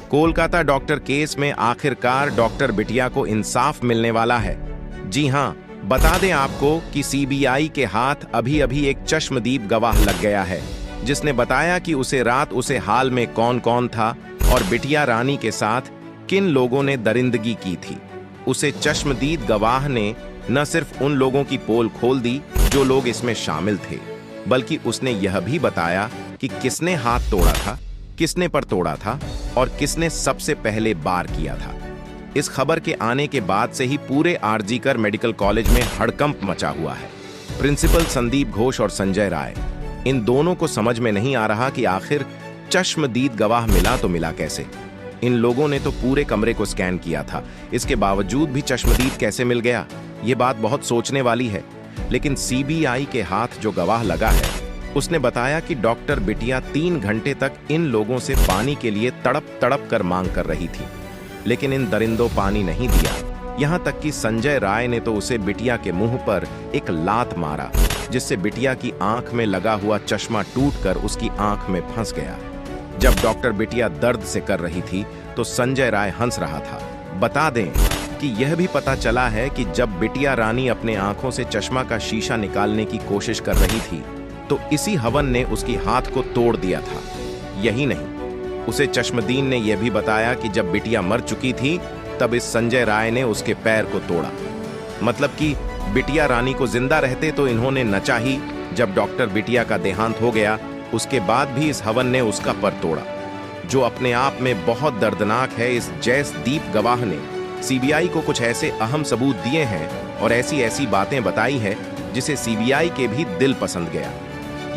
Kolkata doctor case में आखिरकार doctor बिटिया को इंसाफ मिलने वाला है। जी हां, बता दें आपको कि सीबीआई के हाथ अभी अभी एक चश्मदीद गवाह लग गया है, जिसने बताया कि उसे रात उसे हाल में कौन कौन था और बिटिया रानी के साथ किन लोगों ने दरिंदगी की थी। उसे चश्मदीद गवाह ने न सिर्फ उन लोगों की पोल खोल दी जो लोग इसमें शामिल थे, बल्कि उसने यह भी बताया कि किसने हाथ तोड़ा था, किसने पर तोड़ा था और किसने सबसे पहले बार किया था। इस खबर के आने के बाद से ही पूरे आरजीकर मेडिकल कॉलेज में हड़कंप मचा हुआ है। प्रिंसिपल संदीप घोष और संजय राय, इन दोनों को समझ में नहीं आ रहा कि आखिर चश्मदीद गवाह मिला तो मिला कैसे। इन लोगों ने तो पूरे कमरे को स्कैन किया था, इसके बावजूद भी चश्मदीद कैसे मिल गया, ये बात बहुत सोचने वाली है। लेकिन सीबीआई के हाथ जो गवाह लगा है, उसने बताया कि डॉक्टर बिटिया 3 घंटे तक इन लोगों से पानी के लिए तड़प तड़प कर मांग कर रही थी, लेकिन इन दरिंदों पानी नहीं दिया। यहां तक कि संजय राय ने तो उसे बिटिया के मुंह पर एक लात मारा, जिससे बिटिया की आंख में लगा हुआ चश्मा टूटकर उसकी आंख में फंस गया। जब डॉक्टर बिटिया दर्द से कर रही थी तो संजय राय हंस रहा था। बता दें कि यह भी पता चला है कि जब बिटिया रानी अपने आंखों से चश्मा का शीशा निकालने की कोशिश कर रही थी तो इसी हवन ने उसकी हाथ को तोड़ दिया था। यही नहीं, उसे चश्मदीन ने यह भी बताया कि जब बिटिया मर चुकी थी तब इस संजय राय ने उसके पैर को तोड़ा। मतलब कि बिटिया रानी को जिंदा रहते तो इन्होंने नचा ही, जब डॉक्टर बिटिया का देहांत हो गया उसके बाद भी इस हवन ने उसका पर तोड़ा, जो अपने आप में बहुत दर्दनाक है। इस जैसदीप गवाह ने सीबीआई को कुछ ऐसे अहम सबूत दिए हैं और ऐसी ऐसी बातें बताई है जिसे सीबीआई के भी दिल पसंद गया।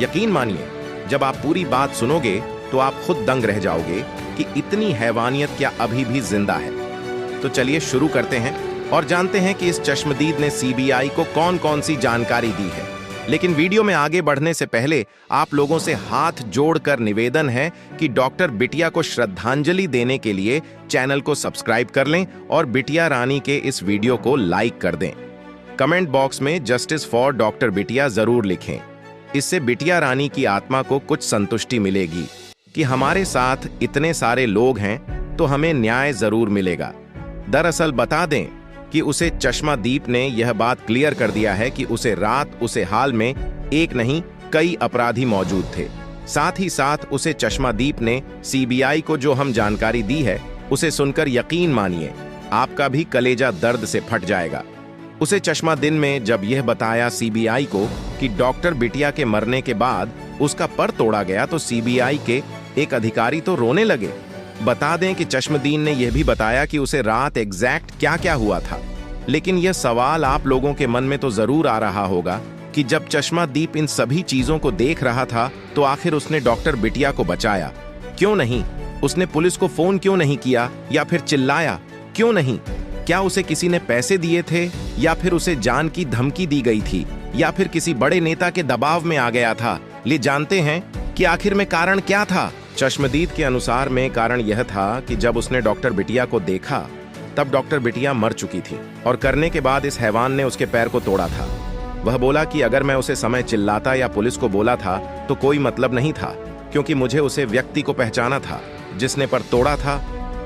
यकीन मानिए, जब आप पूरी बात सुनोगे तो आप खुद दंग रह जाओगे कि इतनी हैवानियत क्या अभी भी जिंदा है। तो चलिए शुरू करते हैं और जानते हैं कि इस चश्मदीद ने सीबीआई को कौन कौन सी जानकारी दी है। लेकिन वीडियो में आगे बढ़ने से पहले आप लोगों से हाथ जोड़कर निवेदन है कि डॉक्टर बिटिया को श्रद्धांजलि देने के लिए चैनल को सब्सक्राइब कर लें और बिटिया रानी के इस वीडियो को लाइक कर दें। कमेंट बॉक्स में जस्टिस फॉर डॉक्टर बिटिया जरूर लिखें। इससे बिटिया रानी की आत्मा को कुछ संतुष्टि मिलेगी कि हमारे साथ इतने सारे लोग हैं तो हमें न्याय जरूर मिलेगा। दरअसल बता दें कि उसे चश्मदीप ने यह बात क्लियर कर दिया है कि उसे रात उसे हाल में एक नहीं कई अपराधी मौजूद थे। साथ ही साथ उसे चश्मदीप ने सीबीआई को जो हम जानकारी दी है उसे सुनकर यकीन मानिए आपका भी कलेजा दर्द से फट जाएगा। उसे चश्मदीन में जब यह बताया सीबीआई को कि डॉक्टर बिटिया के मरने के बाद उसका पर तोड़ा गया तो सीबीआई के एक अधिकारी तो रोने लगे। बता दें कि चश्मदीन ने यह भी बताया कि उसे रात एग्जैक्ट क्या क्या हुआ था। लेकिन यह सवाल आप लोगों के मन में तो जरूर आ रहा होगा कि जब चश्मदीप इन सभी चीजों को देख रहा था तो आखिर उसने डॉक्टर बिटिया को बचाया क्यों नहीं? उसने पुलिस को फोन क्यों नहीं किया या फिर चिल्लाया क्यों नहीं? क्या उसे किसी ने पैसे दिए थे या फिर उसे जान की धमकी दी गई थी या फिर किसी बड़े नेता के दबाव में आ गया था? ले जानते हैं कि आखिर में कारण क्या था। चश्मदीद के अनुसार में कारण यह था कि जब उसने डॉक्टर बिटिया को देखा तब डॉक्टर बिटिया मर चुकी थी और करने के बाद इस हैवान ने उसके पैर को तोड़ा था। वह बोला कि अगर मैं उसे समय चिल्लाता या पुलिस को बोला था तो कोई मतलब नहीं था, क्योंकि मुझे उसे व्यक्ति को पहचाना था जिसने पर तोड़ा था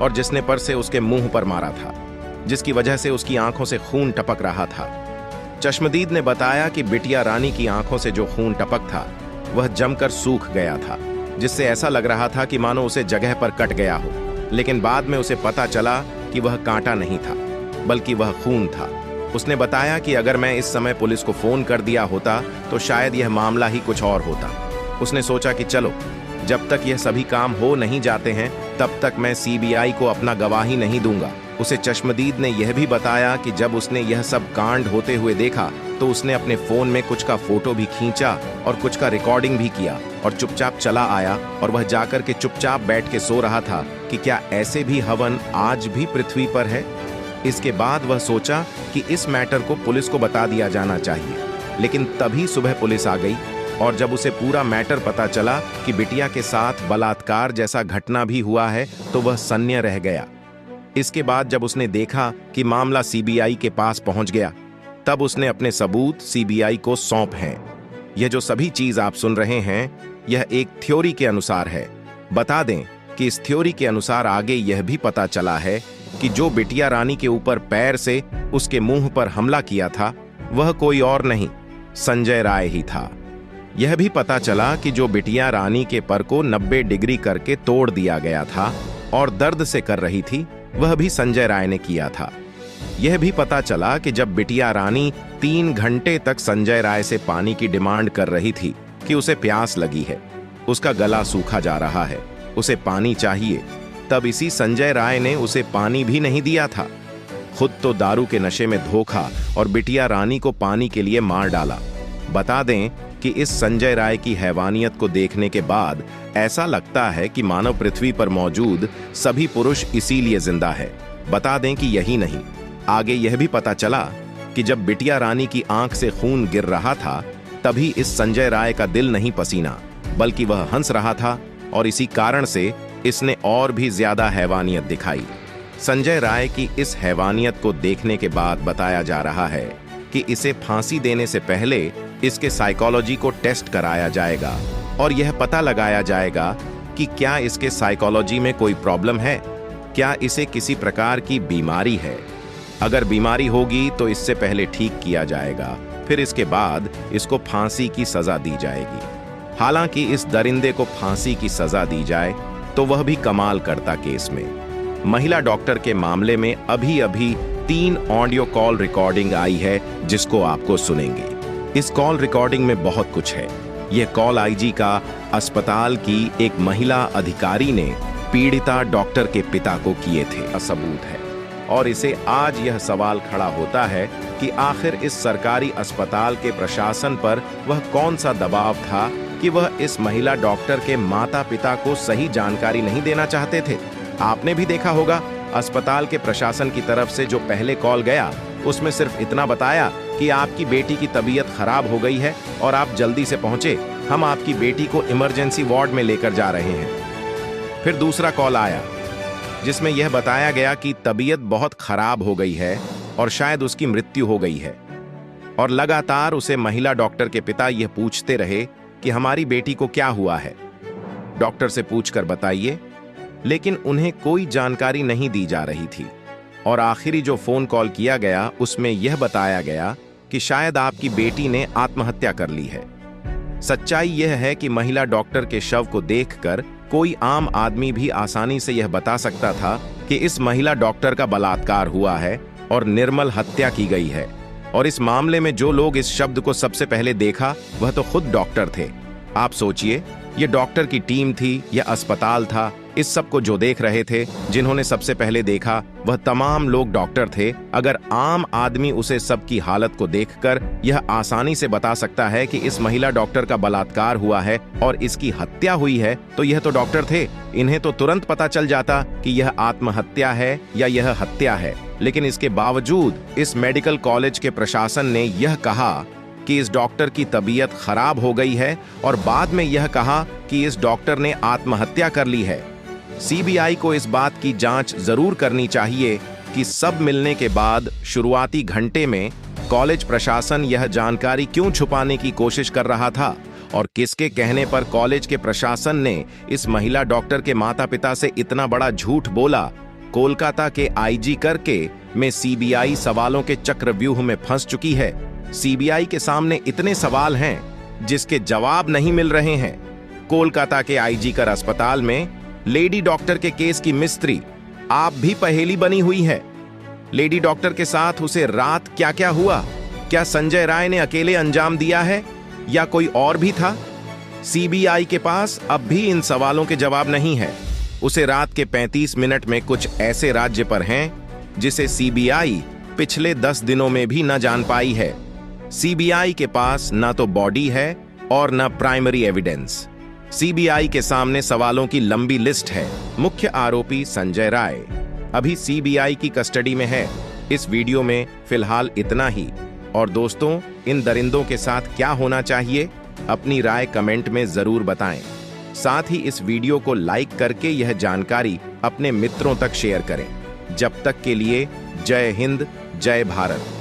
और जिसने पर से उसके मुंह पर मारा था, जिसकी वजह से उसकी आंखों से खून टपक रहा था। चश्मदीद ने बताया कि बिटिया रानी की आंखों से जो खून टपक था वह जमकर सूख गया था, जिससे ऐसा लग रहा था कि मानो उसे जगह पर कट गया हो। लेकिन बाद में उसे पता चला कि वह कांटा नहीं था बल्कि वह खून था। उसने बताया कि अगर मैं इस समय पुलिस को फोन कर दिया होता तो शायद यह मामला ही कुछ और होता। उसने सोचा कि चलो, जब तक यह सभी काम हो नहीं जाते हैं तब तक मैं सीबीआई को अपना गवाही नहीं दूंगा। उसे चश्मदीद ने यह भी बताया कि जब उसने यह सब कांड होते हुए देखा तो उसने अपने फोन में कुछ का फोटो भी खींचा और कुछ का रिकॉर्डिंग भी किया और चुपचाप चला आया और वह जाकर के चुपचाप बैठ के सो रहा था कि क्या ऐसे भी हवन आज भी पृथ्वी पर है। इसके बाद वह सोचा कि इस मैटर को पुलिस को बता दिया जाना चाहिए, लेकिन तभी सुबह पुलिस आ गई और जब उसे पूरा मैटर पता चला कि बिटिया के साथ बलात्कार जैसा घटना भी हुआ है तो वह सन्य रह गया। इसके बाद जब उसने देखा कि मामला सीबीआई के पास पहुंच गया तब उसने अपने सबूत सीबीआई को सौंप हैं। यह जो सभी चीज आप सुन रहे हैं यह एक थ्योरी के अनुसार है। बता दें कि इस थ्योरी के अनुसार आगे यह भी पता चला है कि जो बिटिया रानी के ऊपर पैर से उसके मुंह पर हमला किया था वह कोई और नहीं, संजय राय ही था। यह भी पता चला कि जो बिटिया रानी के पर को 90 डिग्री करके तोड़ दिया गया था और दर्द से कर रही थी, वह भी संजय राय ने किया था। यह भी पता चला कि जब बिटिया रानी 3 घंटे तक संजय राय से पानी की डिमांड कर रही थी कि उसे प्यास लगी है, उसका गला सूखा जा रहा है, उसे पानी चाहिए, तब इसी संजय राय ने उसे पानी भी नहीं दिया था। खुद तो दारू के नशे में धोखा और बिटिया रानी को पानी के लिए मार डाला। बता दें कि इस संजय राय की हैवानियत को देखने के बाद ऐसा लगता है कि मानव पृथ्वी पर मौजूद सभी पुरुष इसीलिए जिंदा है। बता दें कि यही नहीं, आगे यह भी पता चला कि जब बिटिया रानी की आंख से खून गिर रहा था तभी इस संजय राय का दिल नहीं पसीना बल्कि वह हंस रहा था और इसी कारण से इसने और भी ज्यादा हैवानियत दिखाई। संजय राय की इस हैवानियत को देखने के बाद बताया जा रहा है कि इसे फांसी देने से पहले इसके साइकोलॉजी को टेस्ट कराया जाएगा और यह पता लगाया जाएगा कि क्या इसके साइकोलॉजी में कोई प्रॉब्लम है, क्या इसे किसी प्रकार की बीमारी है। अगर बीमारी होगी तो इससे पहले ठीक किया जाएगा, फिर इसके बाद इसको फांसी की सजा दी जाएगी। हालांकि इस दरिंदे को फांसी की सजा दी जाए तो वह भी कमाल करता केस में। महिला डॉक्टर के मामले में अभी अभी 3 ऑडियो कॉल रिकॉर्डिंग आई है जिसको आपको सुनेंगे। इस कॉल रिकॉर्डिंग में बहुत कुछ है। यह कॉल आईजी का अस्पताल की एक महिला अधिकारी ने पीड़िता डॉक्टर के पिता को किए थे सबूत है और इसे आज यह सवाल खड़ा होता है कि आखिर इस सरकारी अस्पताल के प्रशासन पर वह कौन सा दबाव था कि वह इस महिला डॉक्टर के माता पिता को सही जानकारी नहीं देना चाहते थे। आपने भी देखा होगा अस्पताल के प्रशासन की तरफ से जो पहले कॉल गया उसमें सिर्फ इतना बताया कि आपकी बेटी की तबीयत खराब हो गई है और आप जल्दी से पहुंचे, हम आपकी बेटी को इमरजेंसी वार्ड में लेकर जा रहे हैं। फिर दूसरा कॉल आया जिसमें यह बताया गया कि तबीयत बहुत खराब हो गई है और शायद उसकी मृत्यु हो गई है और लगातार उसे महिला डॉक्टर के पिता यह पूछते रहे कि हमारी बेटी को क्या हुआ है, डॉक्टर से पूछकर बताइए, लेकिन उन्हें कोई जानकारी नहीं दी जा रही थी। और आखिरी जो फोन कॉल किया गया उसमें यह बताया गया कि शायद आपकी बेटी ने आत्महत्या कर ली है। सच्चाई यह है कि महिला डॉक्टर के शव को देखकर कोई आम आदमी भी आसानी से यह बता सकता था कि इस महिला डॉक्टर का बलात्कार हुआ है और निर्मल हत्या की गई है। और इस मामले में जो लोग इस शब्द को सबसे पहले देखा वह तो खुद डॉक्टर थे। आप सोचिए, ये डॉक्टर की टीम थी या अस्पताल था, इस सब को जो देख रहे थे, जिन्होंने सबसे पहले देखा वह तमाम लोग डॉक्टर थे। अगर आम आदमी उसे सबकी हालत को देखकर यह आसानी से बता सकता है कि इस महिला डॉक्टर का बलात्कार हुआ है और इसकी हत्या हुई है, तो यह तो डॉक्टर थे, इन्हें तो तुरंत पता चल जाता कि यह आत्महत्या है या यह हत्या है। लेकिन इसके बावजूद इस मेडिकल कॉलेज के प्रशासन ने यह कहा कि इस डॉक्टर की तबीयत खराब हो गई है और बाद में यह कहा कि इस डॉक्टर ने आत्महत्या कर ली है। सीबीआई को इस बात की जांच जरूर करनी चाहिए कि सब मिलने के बाद शुरुआती घंटे में कॉलेज प्रशासन यह जानकारी क्यों छुपाने की कोशिश कर रहा था और किसके कहने पर कॉलेज के प्रशासन ने इस महिला डॉक्टर के माता पिता से इतना बड़ा झूठ बोला। कोलकाता के आईजी करके में सीबीआई सवालों के चक्रव्यूह में फंस चुकी है। सीबीआई के सामने इतने सवाल हैं जिसके जवाब नहीं मिल रहे हैं। कोलकाता के आईजी कर अस्पताल में लेडी डॉक्टर के केस की मिस्त्री आप भी पहेली बनी हुई है। लेडी डॉक्टर के साथ उसे रात क्या क्या हुआ? क्या संजय राय ने अकेले अंजाम दिया है या कोई और भी था? सीबीआई के पास अब भी इन सवालों के जवाब नहीं है। उसे रात के 35 मिनट में कुछ ऐसे राज्य पर हैं जिसे सीबीआई पिछले 10 दिनों में भी न जान पाई है। सीबीआई के पास ना तो बॉडी है और ना प्राइमरी एविडेंस। सीबीआई के सामने सवालों की लंबी लिस्ट है। मुख्य आरोपी संजय राय अभी सीबीआई की कस्टडी में है। इस वीडियो में फिलहाल इतना ही। और दोस्तों, इन दरिंदों के साथ क्या होना चाहिए, अपनी राय कमेंट में जरूर बताएं। साथ ही इस वीडियो को लाइक करके यह जानकारी अपने मित्रों तक शेयर करें। जब तक के लिए जय हिंद, जय भारत।